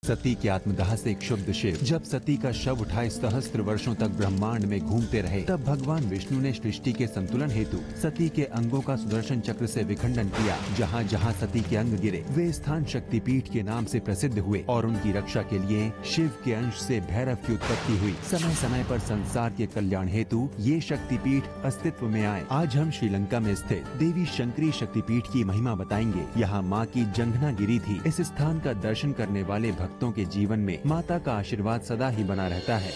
सती के आत्मदाह से क्षुब्ध शिव जब सती का शव उठाए सहस्त्र वर्षों तक ब्रह्मांड में घूमते रहे, तब भगवान विष्णु ने सृष्टि के संतुलन हेतु सती के अंगों का सुदर्शन चक्र से विखंडन किया। जहाँ जहाँ सती के अंग गिरे वे स्थान शक्तिपीठ के नाम से प्रसिद्ध हुए और उनकी रक्षा के लिए शिव के अंश से भैरव की उत्पत्ति हुई। समय समय पर संसार के कल्याण हेतु ये शक्तिपीठ अस्तित्व में आए। आज हम श्रीलंका में स्थित देवी शंकरी शक्तिपीठ की महिमा बताएंगे। यहाँ माँ की जंघना गिरी थी। इस स्थान का दर्शन करने वाले भक्तों के जीवन में माता का आशीर्वाद सदा ही बना रहता है।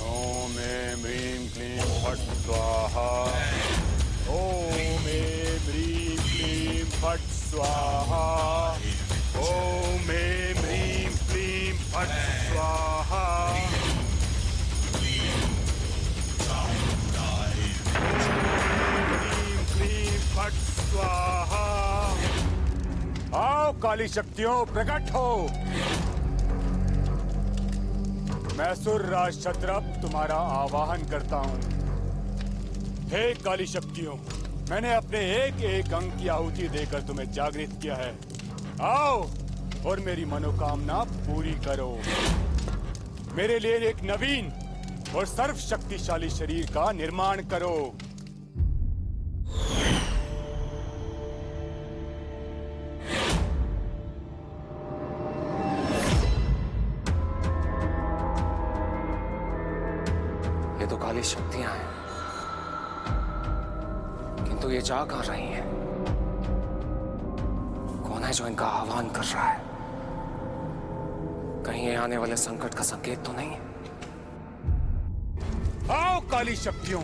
ओम ह्रीं क्लीं फट् स्वाहा। ओम ह्रीं क्लीं फट् स्वाहा। ओम ह्रीं क्लीं फट् स्वाहा। ह्रीं क्लीं फट् स्वाहा। आओ काली शक्तियों, प्रकट हो। मैं असुरराज क्षत्रप तुम्हारा आवाहन करता हूँ। हे काली शक्तियों, मैंने अपने एक एक अंग की आहुति देकर तुम्हें जागृत किया है। आओ और मेरी मनोकामना पूरी करो। मेरे लिए एक नवीन और सर्वशक्तिशाली शरीर का निर्माण करो। ये तो काली शक्तियां हैं, किंतु ये जा कहाँ रही हैं? कौन है जो इनका आह्वान कर रहा है? कहीं ये आने वाले संकट का संकेत तो नहीं है? आओ काली शक्तियों,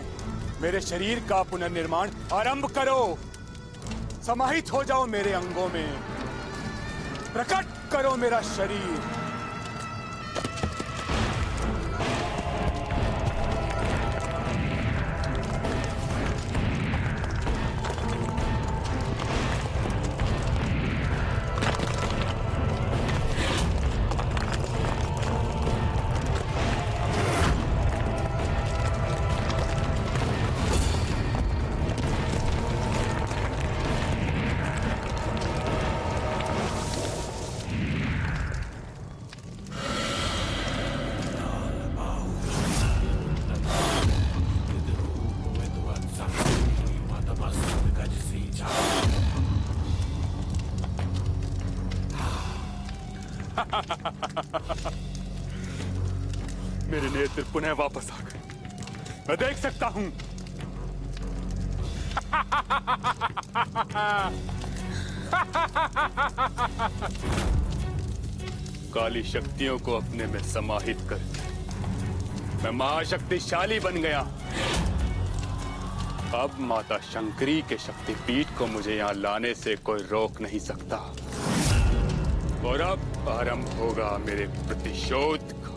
मेरे शरीर का पुनर्निर्माण आरंभ करो। समाहित हो जाओ मेरे अंगों में। प्रकट करो मेरा शरीर। मेरे नेत्र पुनः वापस आ गए। मैं देख सकता हूं। काली शक्तियों को अपने में समाहित करके मैं महाशक्तिशाली बन गया। अब माता शंकरी के शक्तिपीठ को मुझे यहाँ लाने से कोई रोक नहीं सकता। और अब आरंभ होगा मेरे प्रतिशोध का।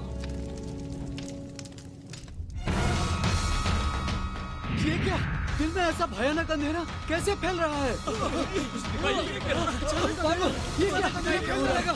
ये क्या? दिल में ऐसा भयानक अंधेरा कैसे फैल रहा है? ये क्या हो रहेगा?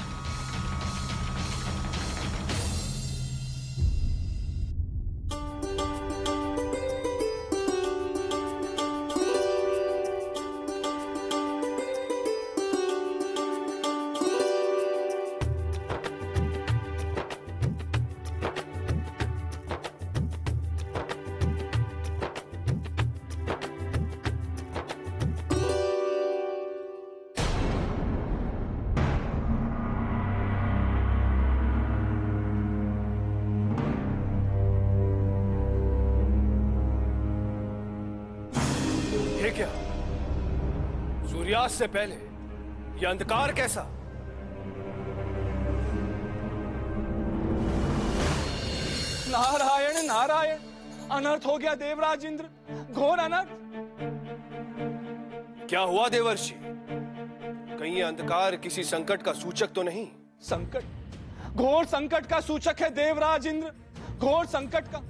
क्या सूर्यास्त से पहले यह अंधकार कैसा? नारायण नारायण, अनर्थ हो गया देवराज इंद्र, घोर अनर्थ। क्या हुआ देवर्षि? कहीं ये अंधकार किसी संकट का सूचक तो नहीं? संकट? घोर संकट का सूचक है देवराज इंद्र, घोर संकट का।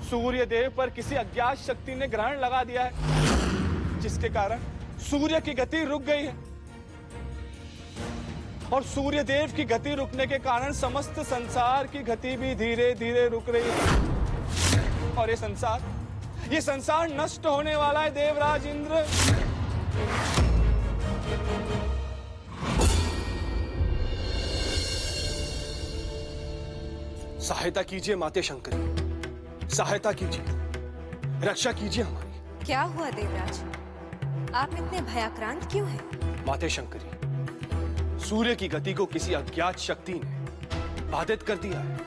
सूर्य देव पर किसी अज्ञात शक्ति ने ग्रहण लगा दिया है, जिसके कारण सूर्य की गति रुक गई है। और सूर्य देव की गति रुकने के कारण समस्त संसार की गति भी धीरे धीरे रुक रही है। और ये संसार नष्ट होने वाला है देवराज इंद्र। सहायता कीजिए माते शंकरी, सहायता कीजिए, रक्षा कीजिए हमारी। क्या हुआ देवराज, आप इतने भयाक्रांत क्यों हैं? माते शंकरी, सूर्य की गति को किसी अज्ञात शक्ति ने बाधित कर दिया है,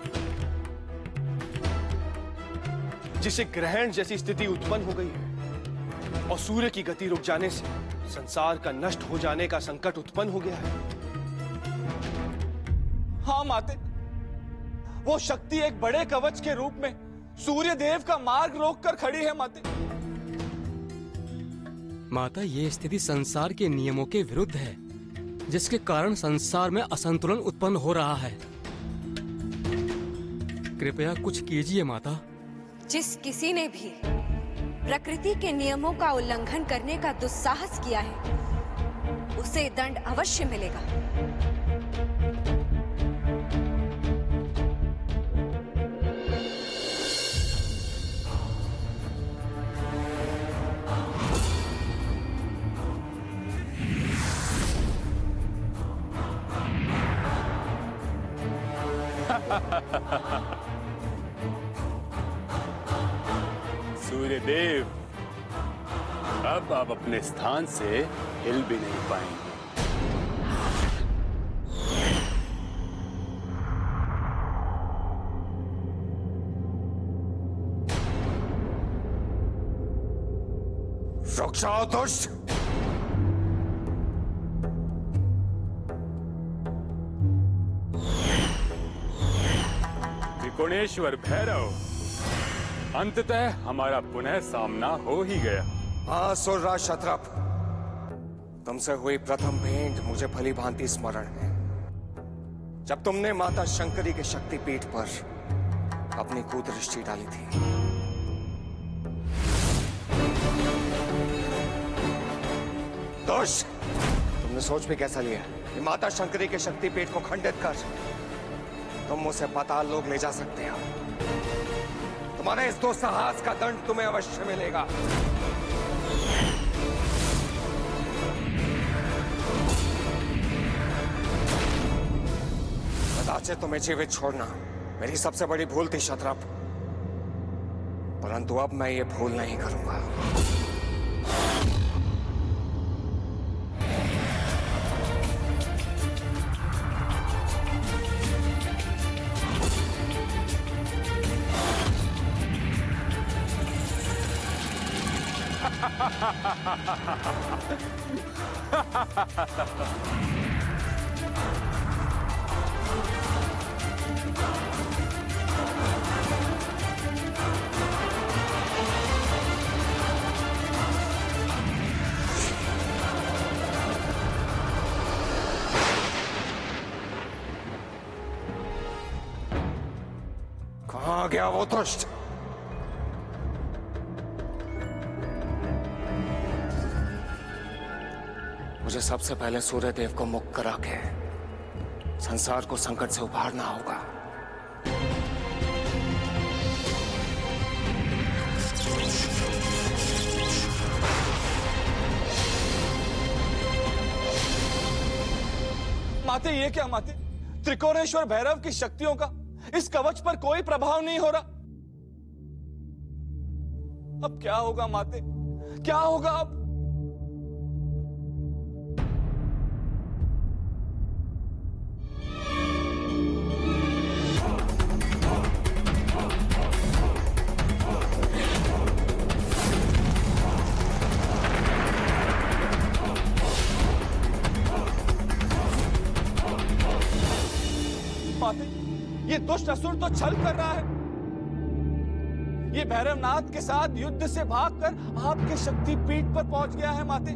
जिससे ग्रहण जैसी स्थिति उत्पन्न हो गई है और सूर्य की गति रुक जाने से संसार का नष्ट हो जाने का संकट उत्पन्न हो गया है। हाँ माते, वो शक्ति एक बड़े कवच के रूप में सूर्य देव का मार्ग रोककर खड़ी है माते। माता, ये स्थिति संसार के नियमों के विरुद्ध है, जिसके कारण संसार में असंतुलन उत्पन्न हो रहा है। कृपया कुछ कीजिए माता। जिस किसी ने भी प्रकृति के नियमों का उल्लंघन करने का दुस्साहस किया है, उसे दंड अवश्य मिलेगा। सूर्यदेव, अब आप अपने स्थान से हिल भी नहीं पाएंगे। रुक जाओ दुष्ट! त्रिकोणेश्वर भैरव, अंततः हमारा पुनः सामना हो ही गया। असुरराज क्षत्रप, तुमसे हुई प्रथम भेंट मुझे भली भांति स्मरण है, जब तुमने माता शंकरी के शक्तिपीठ पर अपनी कुदृष्टि डाली थी। दोष, तुमने सोच भी कैसा लिया कि माता शंकरी के शक्तिपीठ को खंडित कर तुम उसे पाताल लोक ले जा सकते हो। तुम्हारे इस दुस्साहस का दंड तुम्हें अवश्य मिलेगा। कदाचित तुम्हें जीवित छोड़ना मेरी सबसे बड़ी भूल थी क्षत्रप, परंतु अब मैं ये भूल नहीं करूंगा। कहां गया वो दुष्ट? मुझे सबसे पहले सूर्यदेव को मुक्त करा के संसार को संकट से उबारना होगा। माते, ये क्या माते? त्रिकोणेश्वर भैरव की शक्तियों का इस कवच पर कोई प्रभाव नहीं हो रहा। अब क्या होगा माते, क्या होगा अब? ये दुष्ट असुर तो छल कर रहा है। ये भैरवनाथ के साथ युद्ध से भागकर आपके शक्तिपीठ पर पहुंच गया है माते।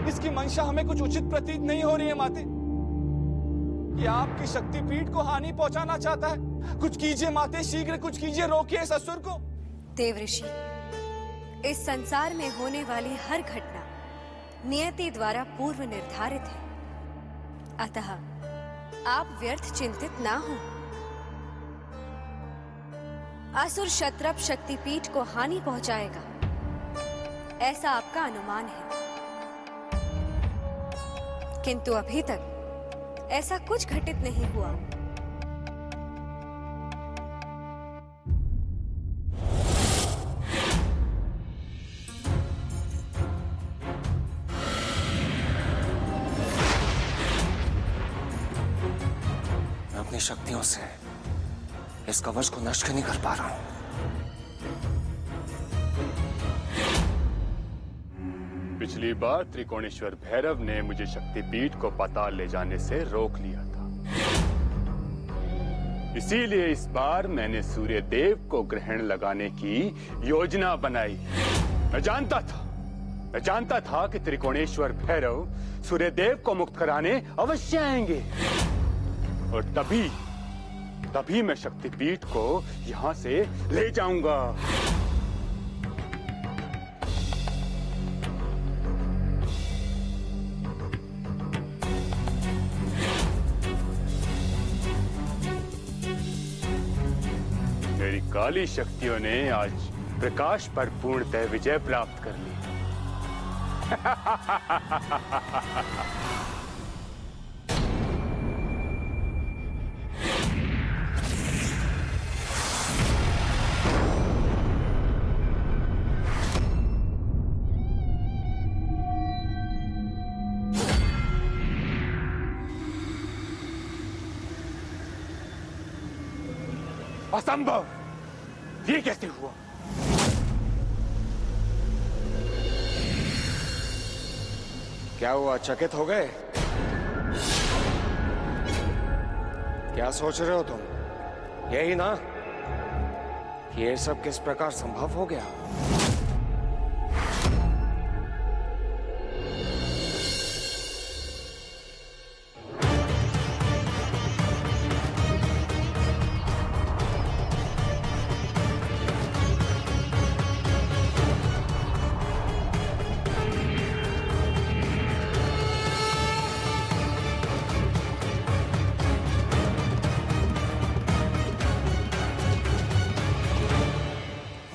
इसकी मंशा हमें कुछ उचित प्रतीत नहीं हो रही है माते। ये आपकी शक्तिपीठ को हानि पहुंचाना चाहता है। कुछ कीजिए माते, शीघ्र कुछ कीजिए, रोकिए इस असुर को। देवऋषि, इस संसार में होने वाली हर घटना नियति द्वारा पूर्व निर्धारित है, अतः आप व्यर्थ चिंतित ना हो। असुर क्षत्रप शक्तिपीठ को हानि पहुंचाएगा, ऐसा आपका अनुमान है, किंतु अभी तक ऐसा कुछ घटित नहीं हुआ। अपनी शक्तियों से इस कवच को नष्ट नहीं कर पा रहा हूं। पिछली बार त्रिकोणेश्वर भैरव ने मुझे शक्तिपीठ को पाताल ले जाने से रोक लिया था। इसीलिए इस बार मैंने सूर्य देव को ग्रहण लगाने की योजना बनाई। मैं जानता था कि त्रिकोणेश्वर भैरव सूर्य देव को मुक्त कराने अवश्य आएंगे, और तभी मैं शक्तिपीठ को यहां से ले जाऊंगा। मेरी काली शक्तियों ने आज प्रकाश पर पूर्णतः विजय प्राप्त कर ली। असंभव! ये कैसे हुआ? क्या हुआ, चकित हो गए? क्या सोच रहे हो तुम? यही ना कि ये सब किस प्रकार संभव हो गया?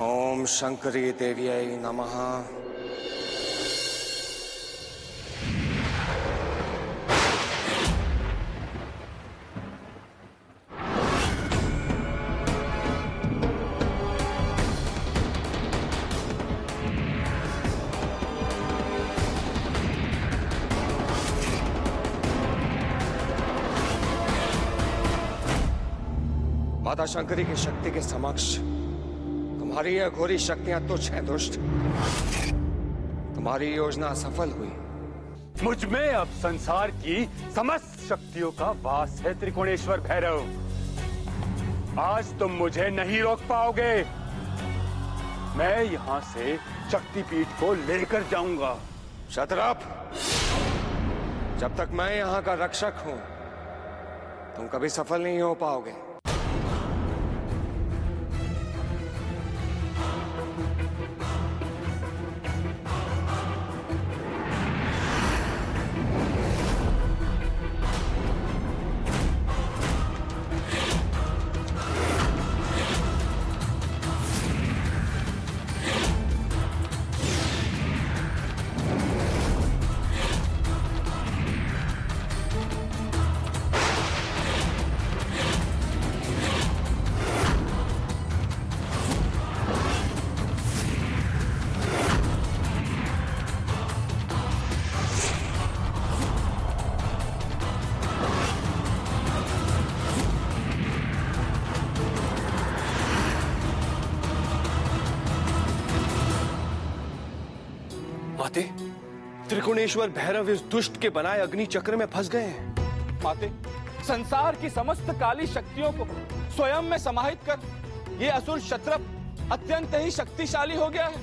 ओम शंकरी देव्यै नमः। माता शंकरी की शक्ति के समक्ष तुम्हारी यह घोरी शक्तियां तुच्छ हैं दुष्ट। तुम्हारी योजना सफल हुई। मुझ में अब संसार की समस्त शक्तियों का वास है त्रिकोणेश्वर भैरव। आज तुम मुझे नहीं रोक पाओगे। मैं यहां से शक्तिपीठ को लेकर जाऊंगा। क्षत्रप, जब तक मैं यहां का रक्षक हूं तुम कभी सफल नहीं हो पाओगे। माते, त्रिकोणेश्वर भैरव इस दुष्ट के बनाए अग्नि चक्र में फंस गए हैं। माते, संसार की समस्त काली शक्तियों को स्वयं में समाहित कर ये असुर क्षत्रप अत्यंत ही शक्तिशाली हो गया है।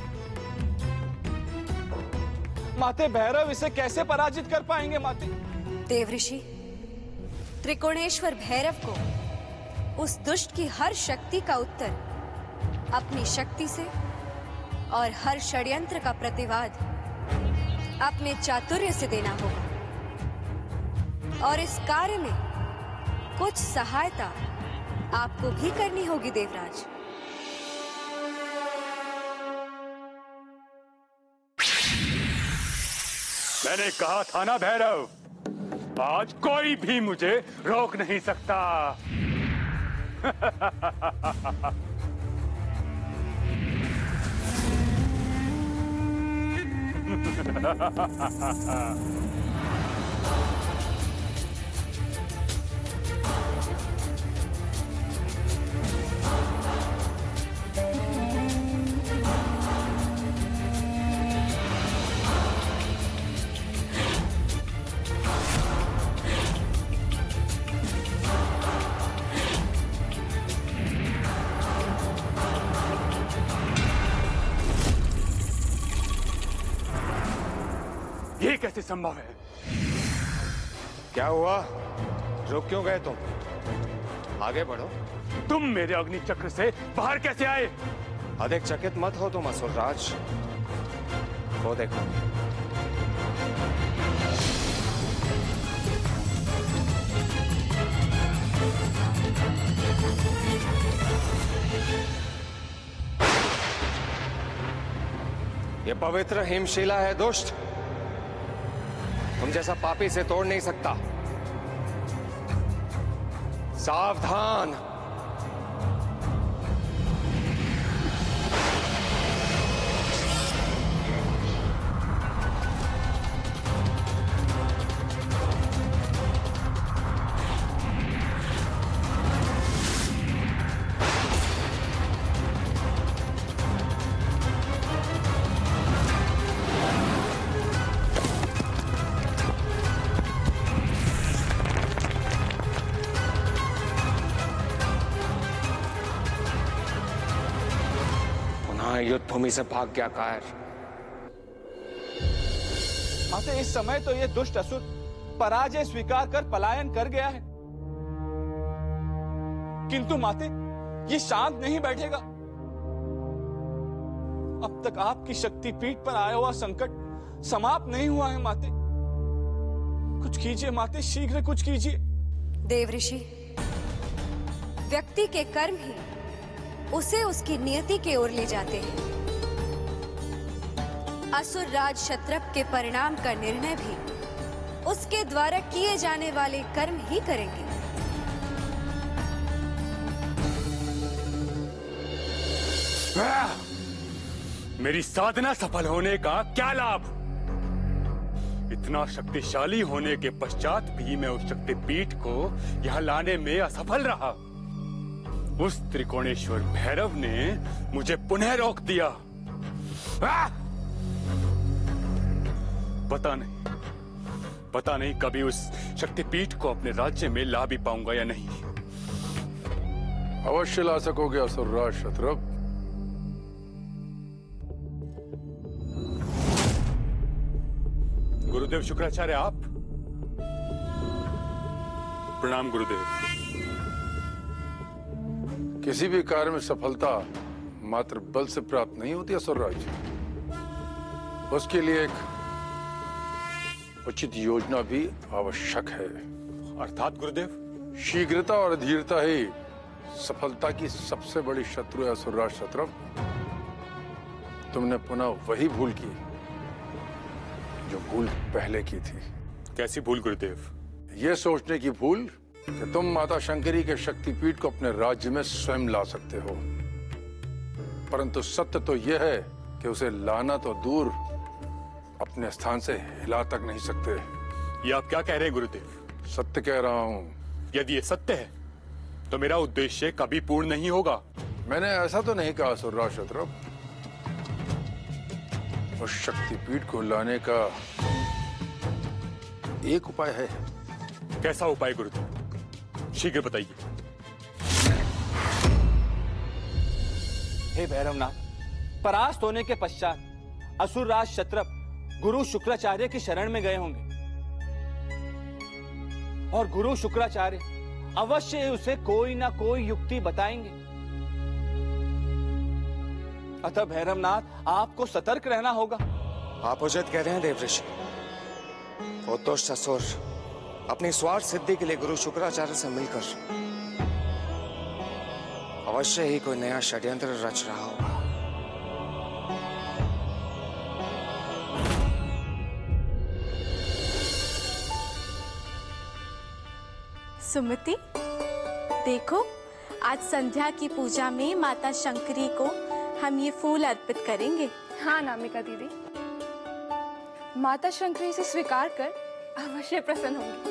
माते, भैरव इसे कैसे पराजित कर पाएंगे? माते देवऋषि, त्रिकोणेश्वर भैरव को उस दुष्ट की हर शक्ति का उत्तर अपनी शक्ति से और हर षड्यंत्र का प्रतिवाद अपने चातुर्य से देना होगा, और इस कार्य में कुछ सहायता आपको भी करनी होगी देवराज। मैंने कहा था ना भैरव, आज कोई भी मुझे रोक नहीं सकता। कैसे संभव है? क्या हुआ? रुक क्यों गए तुम? आगे बढ़ो। तुम मेरे अग्नि चक्र से बाहर कैसे आए? अधिक चकित मत हो तुम असुरराज। वो देखो, ये पवित्र हिमशिला है दुष्ट। तुम जैसा पापी से तोड़ नहीं सकता। सावधान। युद्ध भूमि से भाग गया कायर। माते, इस समय तो ये दुष्ट असुर पराजय स्वीकार कर पलायन कर गया है, किंतु माते ये शांत नहीं बैठेगा। अब तक आपकी शक्तिपीठ पर आया हुआ संकट समाप्त नहीं हुआ है माते। कुछ कीजिए माते, शीघ्र कुछ कीजिए। देवऋषि, व्यक्ति के कर्म ही उसे उसकी नियति की ओर ले जाते हैं। असुर राज क्षत्रप के परिणाम का निर्णय भी उसके द्वारा किए जाने वाले कर्म ही करेंगे। मेरी साधना सफल होने का क्या लाभ? इतना शक्तिशाली होने के पश्चात भी मैं उस शक्तिपीठ को यहां लाने में असफल रहा। उस त्रिकोणेश्वर भैरव ने मुझे पुनः रोक दिया। पता नहीं कभी उस शक्तिपीठ को अपने राज्य में ला भी पाऊंगा या नहीं। अवश्य ला सकोगे असुरराज क्षत्रप। गुरुदेव शुक्राचार्य, आप? प्रणाम गुरुदेव। किसी भी कार्य में सफलता मात्र बल से प्राप्त नहीं होती असुरराज। उसके लिए एक उचित योजना भी आवश्यक है। अर्थात गुरुदेव? शीघ्रता और धीरता ही सफलता की सबसे बड़ी शत्रु है असुरराज क्षत्रप। तुमने पुनः वही भूल की जो भूल पहले की थी। कैसी भूल गुरुदेव? ये सोचने की भूल कि तुम माता शंकरी के शक्तिपीठ को अपने राज्य में स्वयं ला सकते हो, परंतु सत्य तो यह है कि उसे लाना तो दूर, अपने स्थान से हिला तक नहीं सकते। ये आप क्या कह रहे हैं गुरुदेव? सत्य कह रहा हूं। यदि ये सत्य है तो मेरा उद्देश्य कभी पूर्ण नहीं होगा। मैंने ऐसा तो नहीं कहा असुरराज क्षत्रप। उस शक्तिपीठ को लाने का एक उपाय है। कैसा उपाय गुरुदेव? शीघ्र बताइए। हे भैरवनाथ, परास्त होने के पश्चात असुरराज क्षत्रप गुरु शुक्राचार्य की शरण में गए होंगे और गुरु शुक्राचार्य अवश्य उसे कोई ना कोई युक्ति बताएंगे। अतः भैरवनाथ, आपको सतर्क रहना होगा। आप उचित कह रहे हैं देवऋषि। वो दुष्ट असुर अपनी स्वार्थ सिद्धि के लिए गुरु शुक्राचार्य से मिलकर अवश्य ही कोई नया षड्यंत्र रच रहा होगा। सुमति, देखो, आज संध्या की पूजा में माता शंकरी को हम ये फूल अर्पित करेंगे। हाँ नामिका दीदी, माता शंकरी से स्वीकार कर अवश्य प्रसन्न होंगी।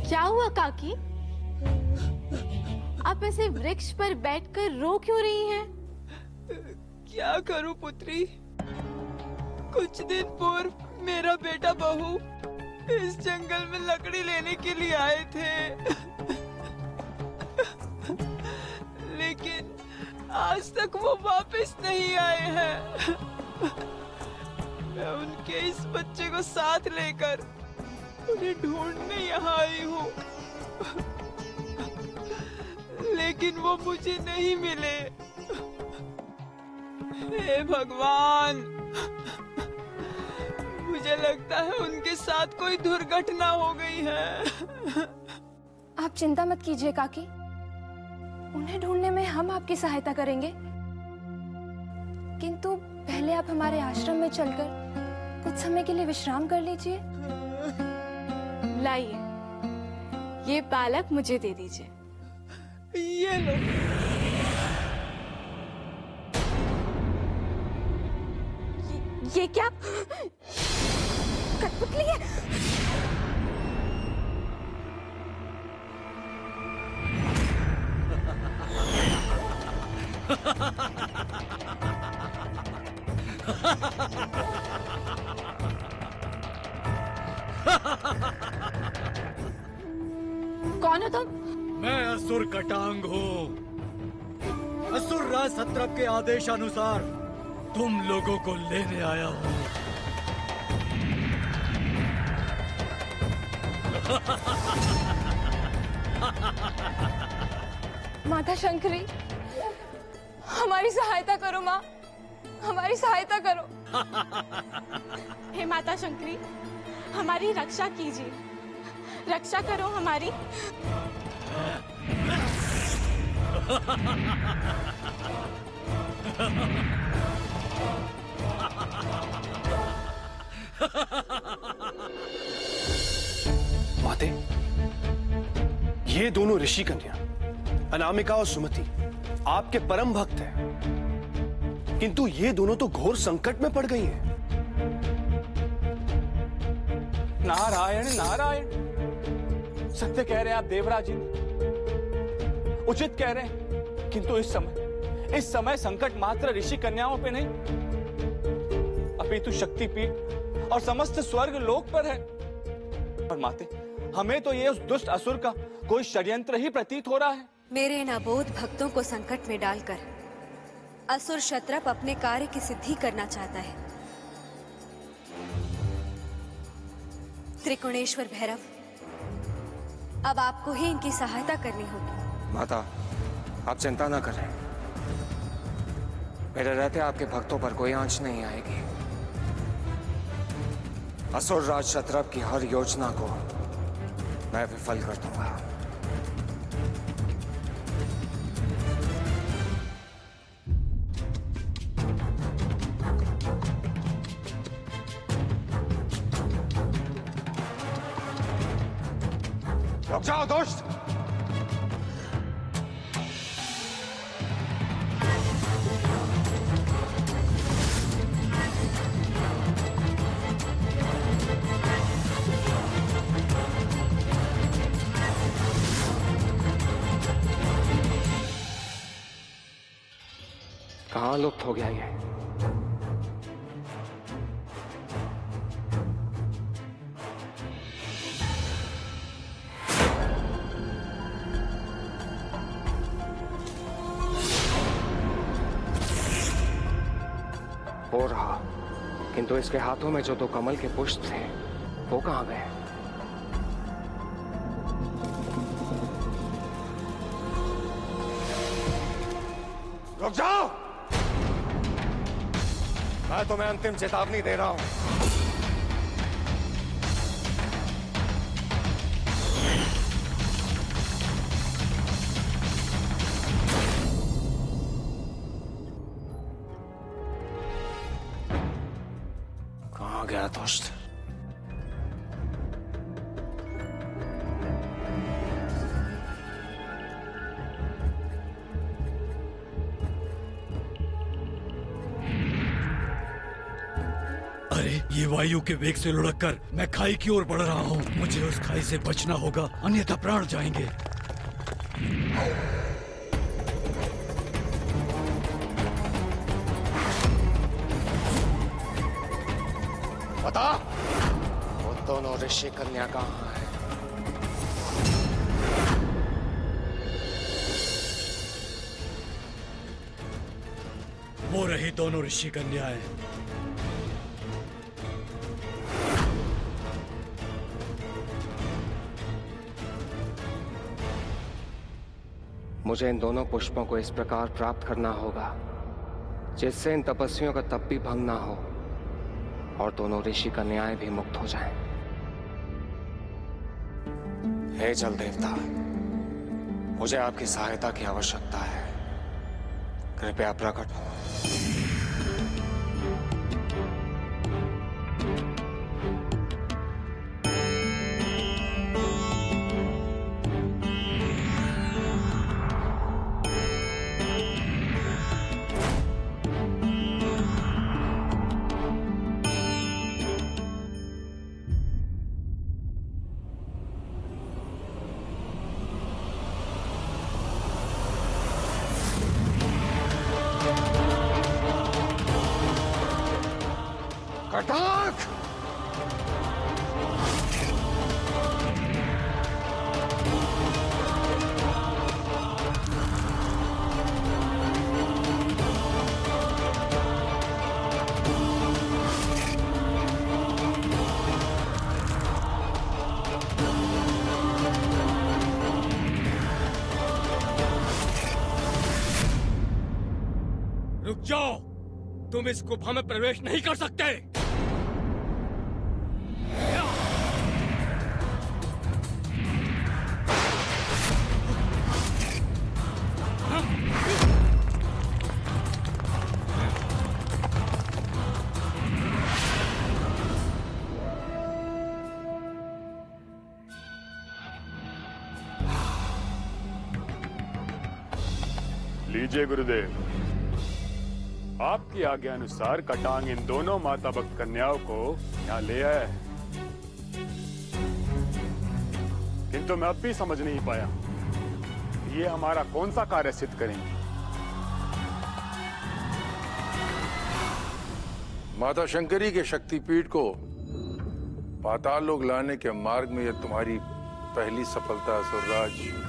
क्या हुआ काकी? आप ऐसे वृक्ष पर बैठकर रो क्यों रही हैं? क्या करूं पुत्री, कुछ दिन पूर्व मेरा बेटा बहू इस जंगल में लकड़ी लेने के लिए आए थे, लेकिन आज तक वो वापस नहीं आए हैं। मैं उनके इस बच्चे को साथ लेकर उन्हें ढूंढने यहाँ आई हूँ, लेकिन वो मुझे नहीं मिले। हे भगवान, मुझे लगता है उनके साथ कोई दुर्घटना हो गई है। आप चिंता मत कीजिए काकी, उन्हें ढूंढने में हम आपकी सहायता करेंगे। किंतु पहले आप हमारे आश्रम में चलकर कुछ समय के लिए विश्राम कर लीजिए। लाइए, ये बालक मुझे दे दीजिए। ये लो। ये क्या कठपुतली है? कौन हो तुम? मैं असुर कटांग हूँ। असुर राज सत्रप के आदेशानुसार तुम लोगों को लेने आया हूँ। माता शंकरी, हमारी सहायता करो माँ, हमारी सहायता करो। हे माता शंकरी, हमारी रक्षा कीजिए, रक्षा करो हमारी। माते, ये दोनों ऋषि कन्या अनामिका और सुमति आपके परम भक्त हैं, किंतु ये दोनों तो घोर संकट में पड़ गई हैं। नारायण नारायण, सत्य कह रहे हैं आप देवराज इंद्र, उचित कह रहे हैं, किंतु इस समय संकट मात्र ऋषि कन्याओं पे नहीं, अपितु शक्तिपीठ और समस्त स्वर्ग लोक पर है। और माते, हमें तो ये उस दुष्ट असुर का कोई षड्यंत्र ही प्रतीत हो रहा है। मेरे इन अबोध भक्तों को संकट में डालकर असुर क्षत्रप अपने कार्य की सिद्धि करना चाहता है। त्रिकोणेश्वर भैरव, अब आपको ही इनकी सहायता करनी होगी। माता, आप चिंता न करें, मेरे रहते आपके भक्तों पर कोई आंच नहीं आएगी। असुर राज क्षत्रप की हर योजना को मैं विफल कर दूंगा। रुक जाओ दोस्त, कहां लुप्त हो गया ये? हो रहा, किंतु इसके हाथों में जो दो कमल के पुष्प थे वो कहां गए? रुक जाओ, मैं तुम्हें अंतिम चेतावनी दे रहा हूं। कहां गया दोस्त? ये वायु के वेग से लुढ़ककर मैं खाई की ओर बढ़ रहा हूँ। मुझे उस खाई से बचना होगा, अन्यथा प्राण जाएंगे। बता, वो दोनों ऋषि कन्या कहाँ हैं? वो रही दोनों ऋषि कन्याएं। मुझे इन दोनों पुष्पों को इस प्रकार प्राप्त करना होगा जिससे इन तपस्वियों का तप भी भंग ना हो और दोनों ऋषि कन्याएं भी मुक्त हो जाएं। हे जल देवता, मुझे आपकी सहायता की आवश्यकता है। कृपया प्रकट हो। कटाक! रुक जाओ, तुम इस गुफा में प्रवेश नहीं कर सकते। लीजिए गुरुदेव, आपकी आज्ञा अनुसार कटांग इन दोनों माता भक्त कन्याओं को यहाँ ले आया है, किंतु मैं अब भी समझ नहीं पाया ये हमारा कौन सा कार्य सिद्ध करेंगे। माता शंकरी के शक्तिपीठ को पाताल लोक लाने के मार्ग में यह तुम्हारी पहली सफलता है असुरराज।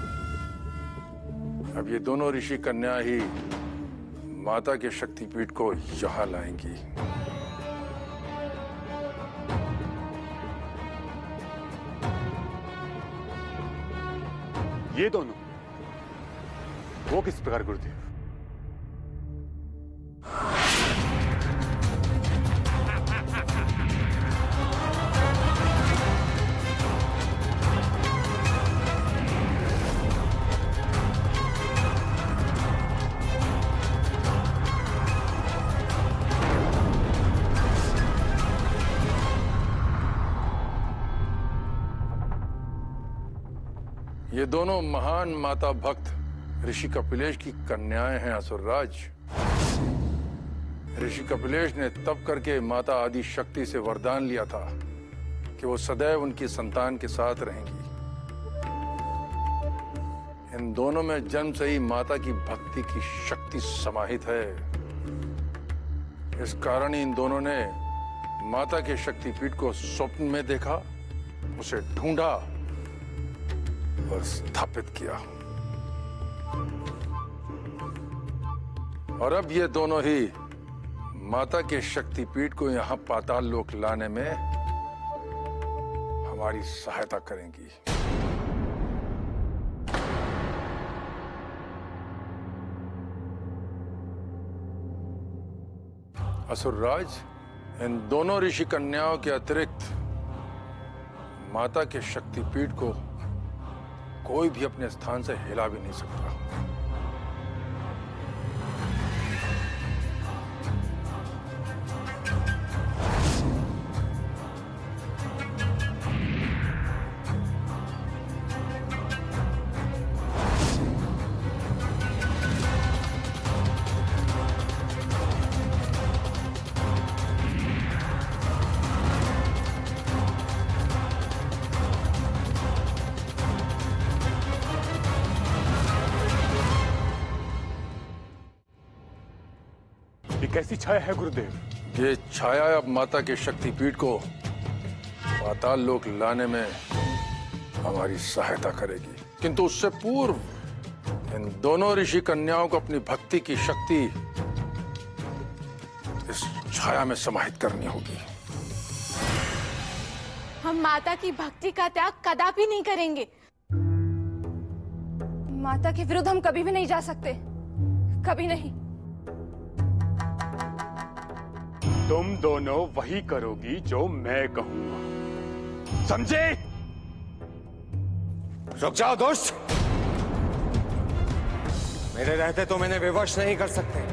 अब ये दोनों ऋषि कन्या ही माता के शक्तिपीठ को यहां लाएंगी। ये दोनों वो किस प्रकार गुरुदेव? ये दोनों महान माता भक्त ऋषि कपिलेश की कन्याएं हैं असुरराज। ऋषि कपिलेश ने तप करके माता आदि शक्ति से वरदान लिया था कि वो सदैव उनकी संतान के साथ रहेंगी। इन दोनों में जन्म से ही माता की भक्ति की शक्ति समाहित है। इस कारण ही इन दोनों ने माता के शक्तिपीठ को स्वप्न में देखा, उसे ढूंढा और स्थापित किया। और अब ये दोनों ही माता के शक्तिपीठ को यहां पाताल लोक लाने में हमारी सहायता करेंगी। असुरराज, इन दोनों ऋषि कन्याओं के अतिरिक्त माता के शक्तिपीठ को कोई भी अपने स्थान से हिला भी नहीं सकता। ये कैसी छाया है गुरुदेव? ये छाया अब माता के शक्तिपीठ को पाताल लोक लाने में हमारी सहायता करेगी, किंतु उससे पूर्व इन दोनों ऋषि कन्याओं को अपनी भक्ति की शक्ति इस छाया में समाहित करनी होगी। हम माता की भक्ति का त्याग कदापि नहीं करेंगे। माता के विरुद्ध हम कभी भी नहीं जा सकते, कभी नहीं। तुम दोनों वही करोगी जो मैं कहूंगा, समझे? रुक जाओ दोस्त, मेरे रहते तुम इन्हें विवश नहीं कर सकते।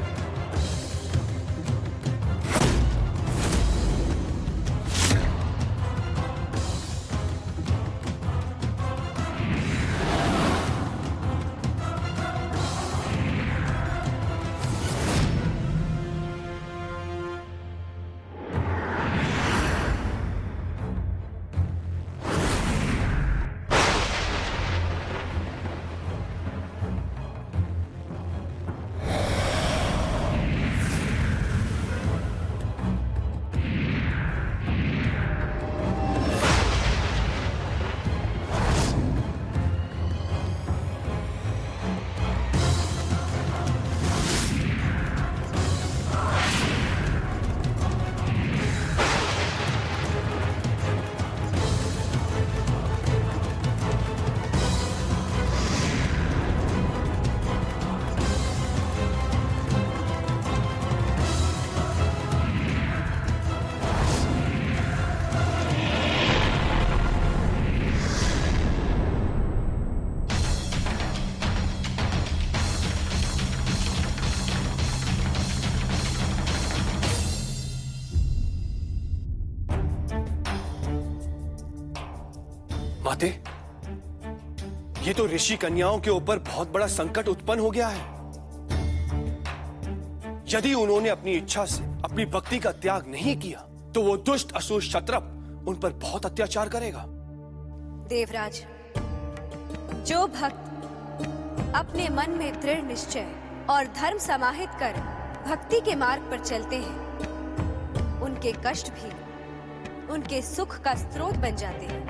माते, ये तो ऋषि कन्याओं के ऊपर बहुत बड़ा संकट उत्पन्न हो गया है। यदि उन्होंने अपनी इच्छा से अपनी भक्ति का त्याग नहीं किया तो वो दुष्ट असुर क्षत्रप उन पर बहुत अत्याचार करेगा। देवराज, जो भक्त अपने मन में दृढ़ निश्चय और धर्म समाहित कर भक्ति के मार्ग पर चलते हैं, उनके कष्ट भी उनके सुख का स्रोत बन जाते हैं।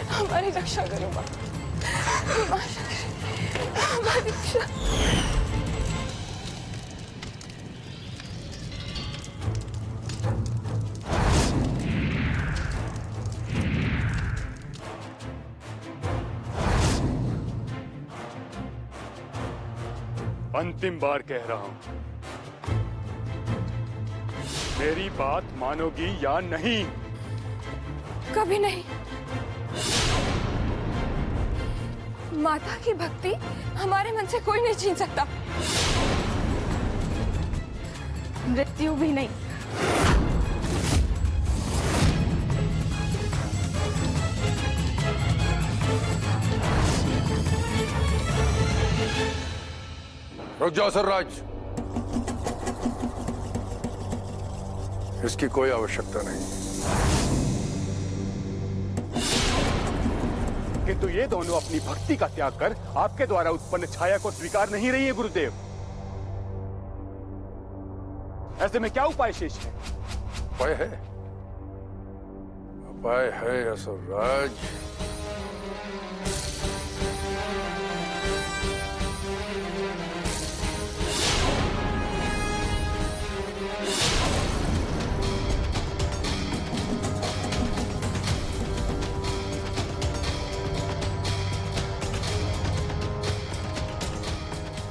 हमारी रक्षा करो माँ, हमारी रक्षा। अंतिम बार कह रहा हूं, मेरी बात मानोगी या नहीं? कभी नहीं। माता की भक्ति हमारे मन से कोई नहीं छीन सकता, मृत्यु भी नहीं। रुक जाओ असुरराज, इसकी कोई आवश्यकता नहीं। किंतु ये दोनों अपनी भक्ति का त्याग कर आपके द्वारा उत्पन्न छाया को स्वीकार नहीं रही है गुरुदेव। ऐसे में क्या उपाय शेष है? उपाय है, उपाय है असुरराज।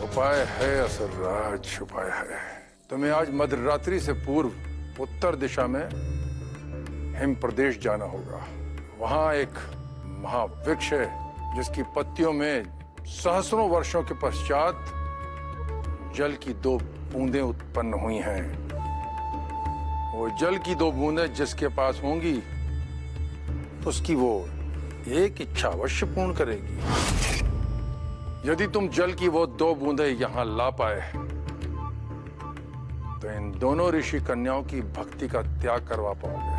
उपाय है असुरराज, उपाय है। तुम्हें आज मध्यरात्रि से पूर्व उत्तर दिशा में हिम प्रदेश जाना होगा। वहां एक महावृक्ष है जिसकी पत्तियों में सहस्रों वर्षों के पश्चात जल की 2 बूंदें उत्पन्न हुई हैं। वो जल की 2 बूंदें जिसके पास होंगी उसकी वो एक इच्छा अवश्य पूर्ण करेगी। यदि तुम जल की वो 2 बूंदें यहां ला पाए तो इन दोनों ऋषि कन्याओं की भक्ति का त्याग करवा पाओगे।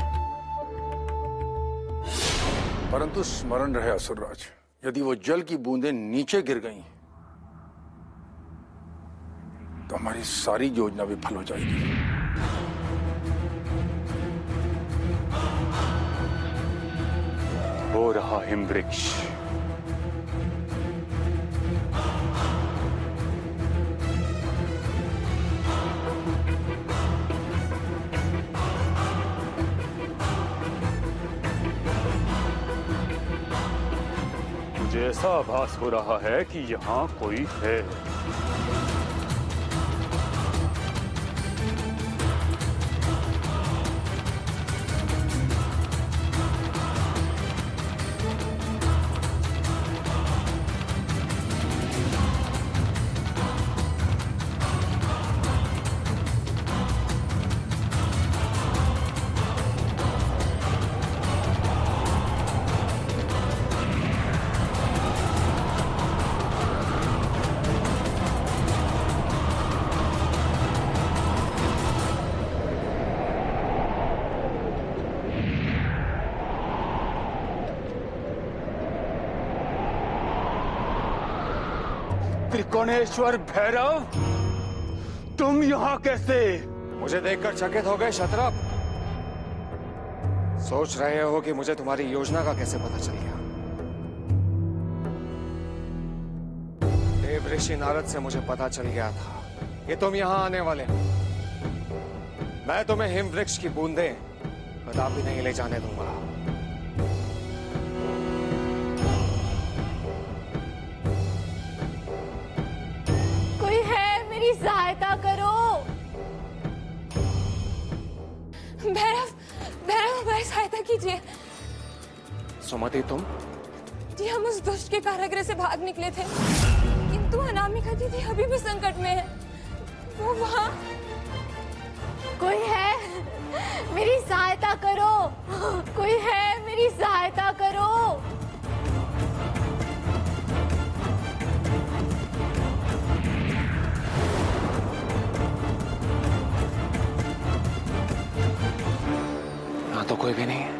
परंतु स्मरण रहे असुरराज, यदि वो जल की बूंदें नीचे गिर गईं, तो हमारी सारी योजना विफल हो जाएगी। हो रहा हिमवृक्ष। मुझे ऐसा आभास हो रहा है कि यहाँ कोई है। त्रिकोणेश्वर भैरव, तुम यहाँ कैसे? मुझे देखकर चकित हो गए क्षत्रप? सोच रहे हो कि मुझे तुम्हारी योजना का कैसे पता चल गया? देव ऋषि नारद से मुझे पता चल गया था कि तुम यहाँ आने वाले हो। मैं तुम्हें हिमवृक्ष की बूंदें कदापि नहीं ले जाने दूंगा। सहायता करो। भैरव, भैरव हमारी सहायता कीजिए। सुमति तुम? जी हम उस दुष्ट के कारागृह से भाग निकले थे, किंतु अनामिका दीदी अभी भी संकट में है। वो वहाँ कोई है, मेरी सहायता करो। कोई है, मेरी सहायता करो। तो कोई भी नहीं है।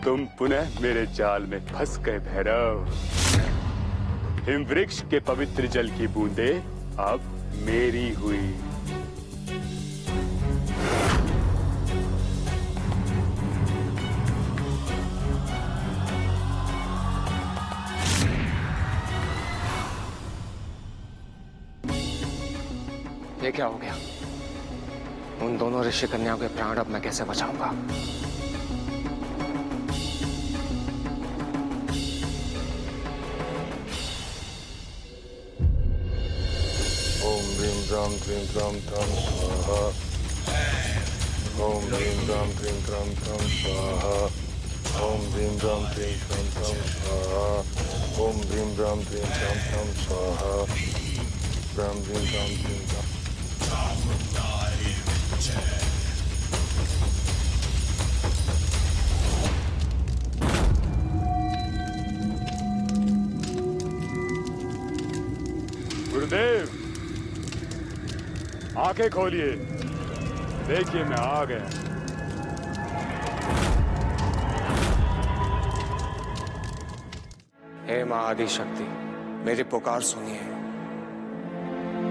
तुम पुनः मेरे जाल में फंस गए भैरव। हिमवृक्ष के पवित्र जल की बूंदें अब मेरी हुई। ये क्या हो गया? उन दोनों ऋषि कन्याओं के प्राण अब मैं कैसे बचाऊंगा? ओम ह्रीं ह्रां क्रीं ह्रां ह्रां स्वाहा। ओम ह्रीं ह्रां क्रीं ह्रां ह्रां स्वाहा। ओम ह्रीं ह्रां क्रीं ह्रां ह्रां स्वाहा। ओम ह्रीं ह्रां क्रीं ह्रां ह्रां स्वाहा। ह्रां ह्रीं ह्रां क्रीं ह्रां। गुरुदेव, आंखें खोलिए, देखिए मैं आ गया। हे मां आदि शक्ति, मेरी पुकार सुनिए।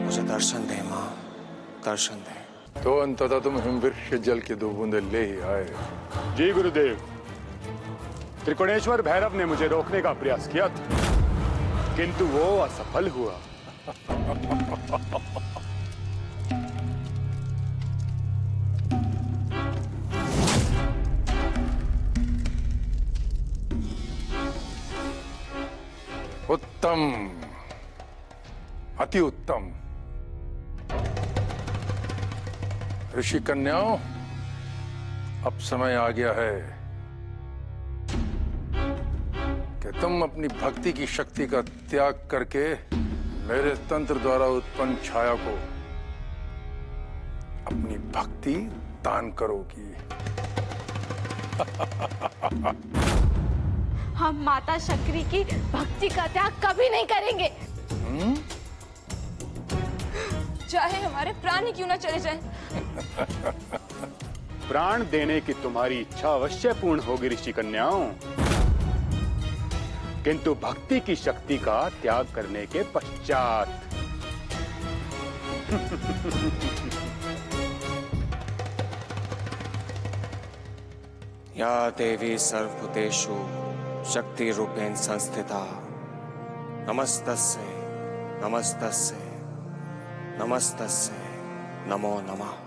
मुझे दर्शन दे मां, दर्शन दे। तो अंततः तुम हिमवृक्ष के जल की 2 बूंदें ले ही आए। जी गुरुदेव, त्रिकोणेश्वर भैरव ने मुझे रोकने का प्रयास किया था, किंतु वो असफल हुआ। उत्तम, अति उत्तम। ऋषि कन्याओं, अब समय आ गया है कि तुम अपनी भक्ति की शक्ति का त्याग करके मेरे तंत्र द्वारा उत्पन्न छाया को अपनी भक्ति दान करोगी। हम माता शंकरी की भक्ति का त्याग कभी नहीं करेंगे। चाहे हमारे प्राण ही क्यों ना चले जाएं। प्राण देने की तुम्हारी इच्छा अवश्य पूर्ण होगी ऋषि कन्याओं, किंतु भक्ति की शक्ति का त्याग करने के पश्चात। या देवी सर्वभूतेषु शक्ति रूपेण संस्थिता, नमस्तस्यै नमस्तस्यै नमस्तस्यै नमो नमः।